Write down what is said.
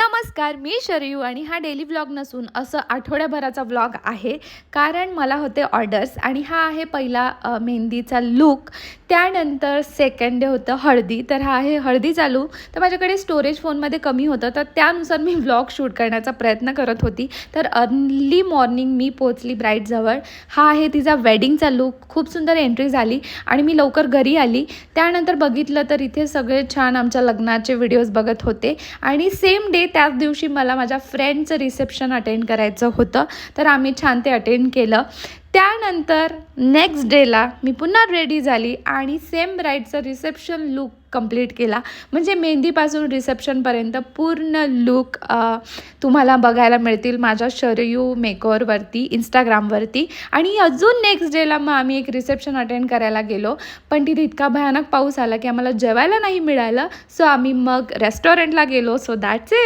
नमस्कार, मी शरयू आणि हा डेली व्लॉग नसून असं आठवड्याभराचा व्लॉग आहे. कारण मला होते ऑर्डर्स आणि हा आहे पहिला मेहंदीचा लूक. त्यानंतर सेकंड डे होतं हळदी. तर हा आहे हळदी चालू. तर माझ्याकडे स्टोरेज फोनमध्ये कमी होतं, तर त्यानुसार मी व्लॉग शूट करण्याचा प्रयत्न करत होती. तर अर्ली मॉर्निंग मी पोचली ब्राईडजवळ. हा आहे तिचा वेडिंगचा लूक. खूप सुंदर एंट्री झाली आणि मी लवकर घरी आली. त्यानंतर बघितलं तर इथे सगळे छान आमच्या लग्नाचे व्हिडिओज बघत होते आणि सेम डे त्याच दिवशी मला माझ्या फ्रेंडचं रिसेप्शन अटेंड करायचं होतं. तर आम्ही छान ते अटेंड केलं. त्यानंतर नेक्स्ट डेला मी पुन्हा रेडी झाली आणि सेम ब्राईडचं रिसेप्शन लूक कंप्लीट केला. म्हणजे मेहंदीपासून रिसेप्शनपर्यंत पूर्ण लूक तुम्हाला बघायला मिळतील माझ्या शरयू मेकओव्हरवरती इंस्टाग्रामवरती. आणि अजून नेक्स्ट डेला मग आम्ही एक रिसेप्शन अटेंड करायला गेलो, पण तिथे इतका भयानक पाऊस आला की आम्हाला जेवायला नाही मिळालं. सो आम्ही मग रेस्टॉरंटला गेलो. So that's it.